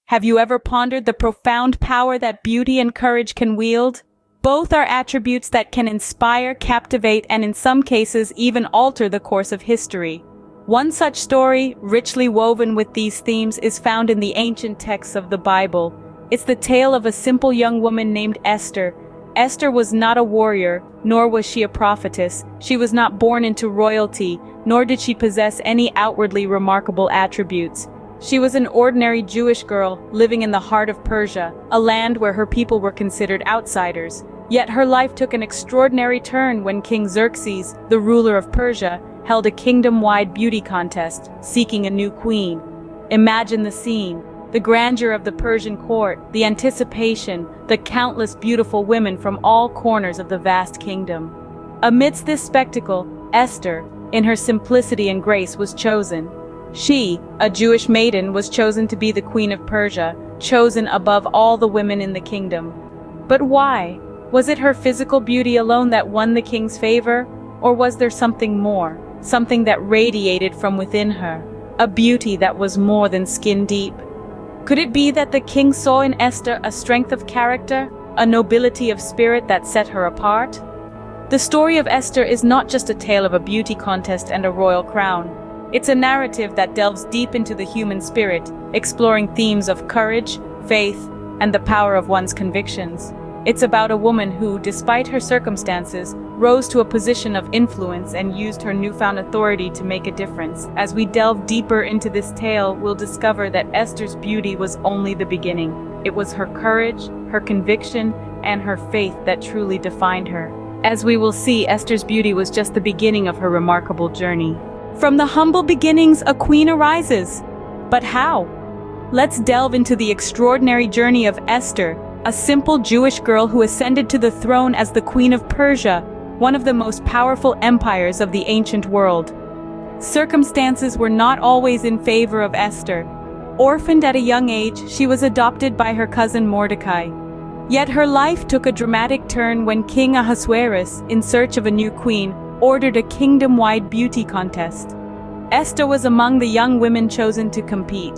Have you ever pondered the profound power that beauty and courage can wield? Both are attributes that can inspire, captivate, and in some cases even alter the course of history. One such story, richly woven with these themes, is found in the ancient texts of the Bible. It's the tale of a simple young woman named Esther. Esther was not a warrior, nor was she a prophetess. She was not born into royalty, nor did she possess any outwardly remarkable attributes. She was an ordinary Jewish girl living in the heart of Persia, a land where her people were considered outsiders. Yet her life took an extraordinary turn when King Xerxes, the ruler of Persia, held a kingdom-wide beauty contest, seeking a new queen. Imagine the scene. The grandeur of the Persian court, the anticipation, the countless beautiful women from all corners of the vast kingdom. Amidst this spectacle, Esther, in her simplicity and grace, was chosen. She, a Jewish maiden, was chosen to be the queen of Persia, chosen above all the women in the kingdom. But why? Was it her physical beauty alone that won the king's favor? Or was there something more, something that radiated from within her? A beauty that was more than skin deep? Could it be that the king saw in Esther a strength of character, a nobility of spirit that set her apart? The story of Esther is not just a tale of a beauty contest and a royal crown. It's a narrative that delves deep into the human spirit, exploring themes of courage, faith, and the power of one's convictions. It's about a woman who, despite her circumstances, rose to a position of influence and used her newfound authority to make a difference. As we delve deeper into this tale, we'll discover that Esther's beauty was only the beginning. It was her courage, her conviction, and her faith that truly defined her. As we will see, Esther's beauty was just the beginning of her remarkable journey. From the humble beginnings, a queen arises. But how? Let's delve into the extraordinary journey of Esther, a simple Jewish girl who ascended to the throne as the Queen of Persia, one of the most powerful empires of the ancient world. Circumstances were not always in favor of Esther. Orphaned at a young age, she was adopted by her cousin Mordecai. Yet her life took a dramatic turn when King Ahasuerus, in search of a new queen, ordered a kingdom-wide beauty contest. Esther was among the young women chosen to compete.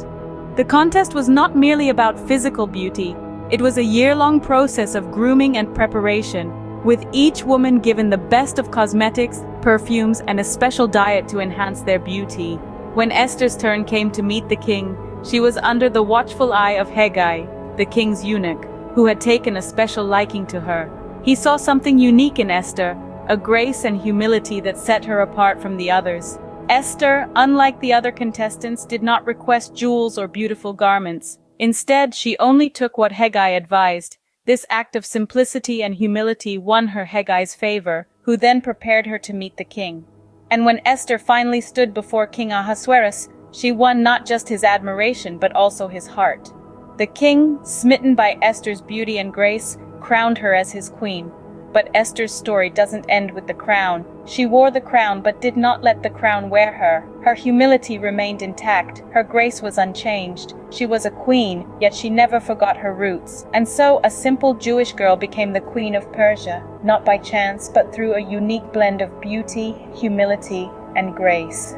The contest was not merely about physical beauty. It was a year-long process of grooming and preparation, with each woman given the best of cosmetics, perfumes, and a special diet to enhance their beauty. When Esther's turn came to meet the king, she was under the watchful eye of Hegai, the king's eunuch, who had taken a special liking to her. He saw something unique in Esther, a grace and humility that set her apart from the others. Esther, unlike the other contestants, did not request jewels or beautiful garments. Instead, she only took what Hegai advised. This act of simplicity and humility won her Hegai's favor, who then prepared her to meet the king. And when Esther finally stood before King Ahasuerus, she won not just his admiration but also his heart. The king, smitten by Esther's beauty and grace, crowned her as his queen. But Esther's story doesn't end with the crown. She wore the crown but did not let the crown wear her. Her humility remained intact. Her grace was unchanged. She was a queen, yet she never forgot her roots. And so a simple Jewish girl became the queen of Persia, not by chance, but through a unique blend of beauty, humility, and grace.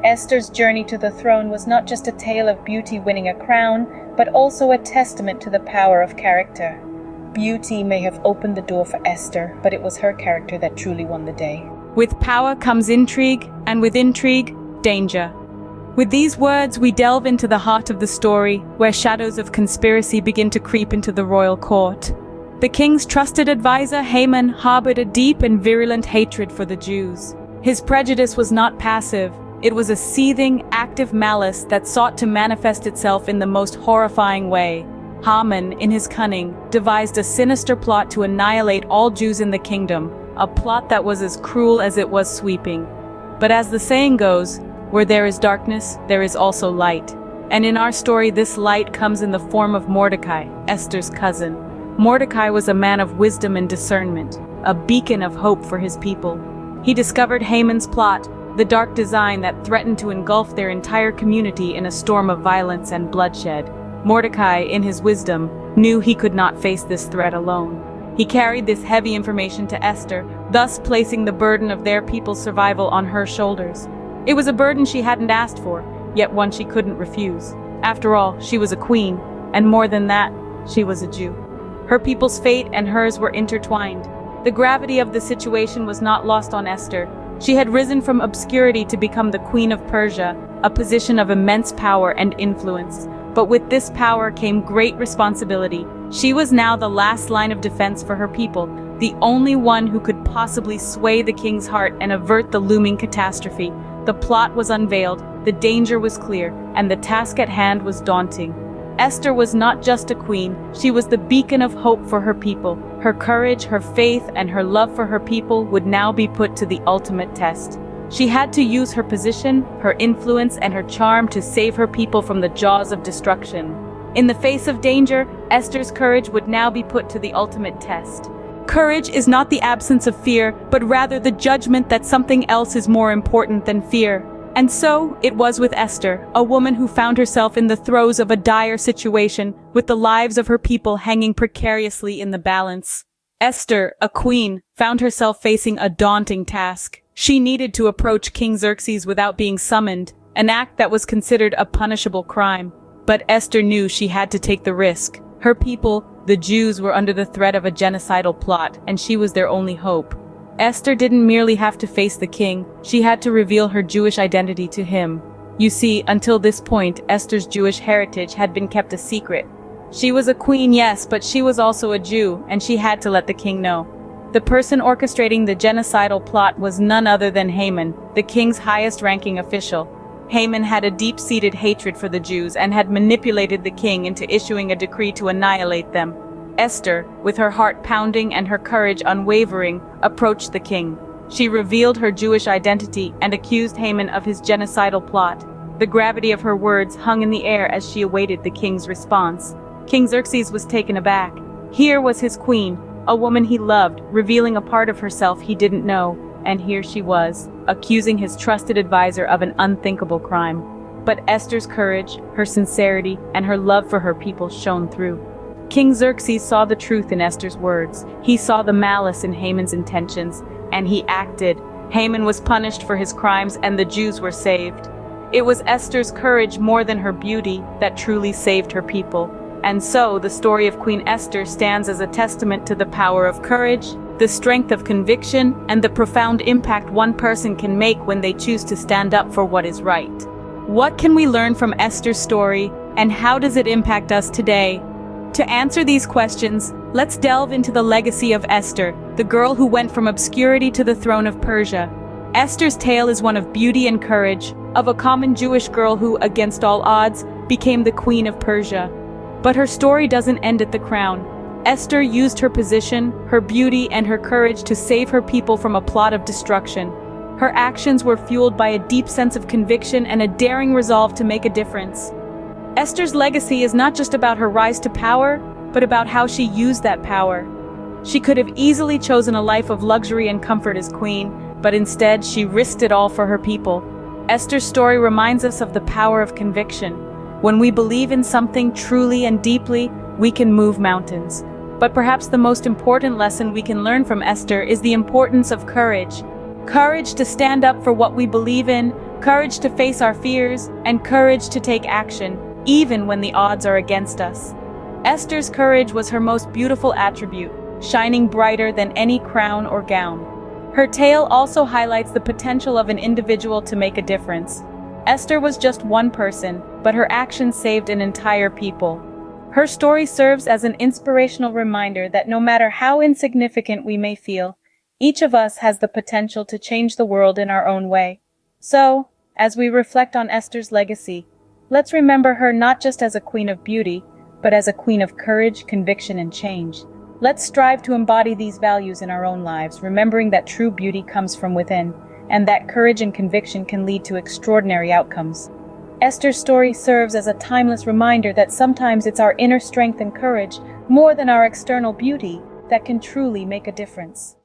Esther's journey to the throne was not just a tale of beauty winning a crown, but also a testament to the power of character. Beauty may have opened the door for Esther, but it was her character that truly won the day. With power comes intrigue, and with intrigue, danger. With these words, we delve into the heart of the story, where shadows of conspiracy begin to creep into the royal court. The king's trusted advisor, Haman, harbored a deep and virulent hatred for the Jews. His prejudice was not passive. It was a seething, active malice that sought to manifest itself in the most horrifying way. Haman, in his cunning, devised a sinister plot to annihilate all Jews in the kingdom, a plot that was as cruel as it was sweeping. But as the saying goes, where there is darkness, there is also light. And in our story, this light comes in the form of Mordecai, Esther's cousin. Mordecai was a man of wisdom and discernment, a beacon of hope for his people. He discovered Haman's plot, the dark design that threatened to engulf their entire community in a storm of violence and bloodshed. Mordecai, in his wisdom, knew he could not face this threat alone. He carried this heavy information to Esther, thus placing the burden of their people's survival on her shoulders. It was a burden she hadn't asked for, yet one she couldn't refuse. After all, she was a queen, and more than that, she was a Jew. Her people's fate and hers were intertwined. The gravity of the situation was not lost on Esther. She had risen from obscurity to become the Queen of Persia, a position of immense power and influence. But with this power came great responsibility. She was now the last line of defense for her people, the only one who could possibly sway the king's heart and avert the looming catastrophe. The plot was unveiled, the danger was clear, and the task at hand was daunting. Esther was not just a queen, she was the beacon of hope for her people. Her courage, her faith, and her love for her people would now be put to the ultimate test. She had to use her position, her influence, and her charm to save her people from the jaws of destruction. In the face of danger, Esther's courage would now be put to the ultimate test. Courage is not the absence of fear, but rather the judgment that something else is more important than fear. And so, it was with Esther, a woman who found herself in the throes of a dire situation, with the lives of her people hanging precariously in the balance. Esther, a queen, found herself facing a daunting task. She needed to approach King Xerxes without being summoned, an act that was considered a punishable crime. But Esther knew she had to take the risk. Her people, the Jews, were under the threat of a genocidal plot, and she was their only hope. Esther didn't merely have to face the king, she had to reveal her Jewish identity to him. You see, until this point, Esther's Jewish heritage had been kept a secret. She was a queen, yes, but she was also a Jew, and she had to let the king know. The person orchestrating the genocidal plot was none other than Haman, the king's highest-ranking official. Haman had a deep-seated hatred for the Jews and had manipulated the king into issuing a decree to annihilate them. Esther, with her heart pounding and her courage unwavering, approached the king. She revealed her Jewish identity and accused Haman of his genocidal plot. The gravity of her words hung in the air as she awaited the king's response. King Xerxes was taken aback. Here was his queen, a woman he loved, revealing a part of herself he didn't know, and here she was, accusing his trusted advisor of an unthinkable crime. But Esther's courage, her sincerity, and her love for her people shone through. King Xerxes saw the truth in Esther's words. He saw the malice in Haman's intentions, and he acted. Haman was punished for his crimes, and the Jews were saved. It was Esther's courage more than her beauty that truly saved her people. And so, the story of Queen Esther stands as a testament to the power of courage, the strength of conviction, and the profound impact one person can make when they choose to stand up for what is right. What can we learn from Esther's story, and how does it impact us today? To answer these questions, let's delve into the legacy of Esther, the girl who went from obscurity to the throne of Persia. Esther's tale is one of beauty and courage, of a common Jewish girl who, against all odds, became the queen of Persia. But her story doesn't end at the crown. Esther used her position, her beauty, and her courage to save her people from a plot of destruction. Her actions were fueled by a deep sense of conviction and a daring resolve to make a difference. Esther's legacy is not just about her rise to power, but about how she used that power. She could have easily chosen a life of luxury and comfort as queen, but instead she risked it all for her people. Esther's story reminds us of the power of conviction. When we believe in something truly and deeply, we can move mountains. But perhaps the most important lesson we can learn from Esther is the importance of courage. Courage to stand up for what we believe in, courage to face our fears, and courage to take action, even when the odds are against us. Esther's courage was her most beautiful attribute, shining brighter than any crown or gown. Her tale also highlights the potential of an individual to make a difference. Esther was just one person, but her actions saved an entire people. Her story serves as an inspirational reminder that no matter how insignificant we may feel, each of us has the potential to change the world in our own way. So, as we reflect on Esther's legacy, let's remember her not just as a queen of beauty, but as a queen of courage, conviction, and change. Let's strive to embody these values in our own lives, remembering that true beauty comes from within, and that courage and conviction can lead to extraordinary outcomes. Esther's story serves as a timeless reminder that sometimes it's our inner strength and courage, more than our external beauty, that can truly make a difference.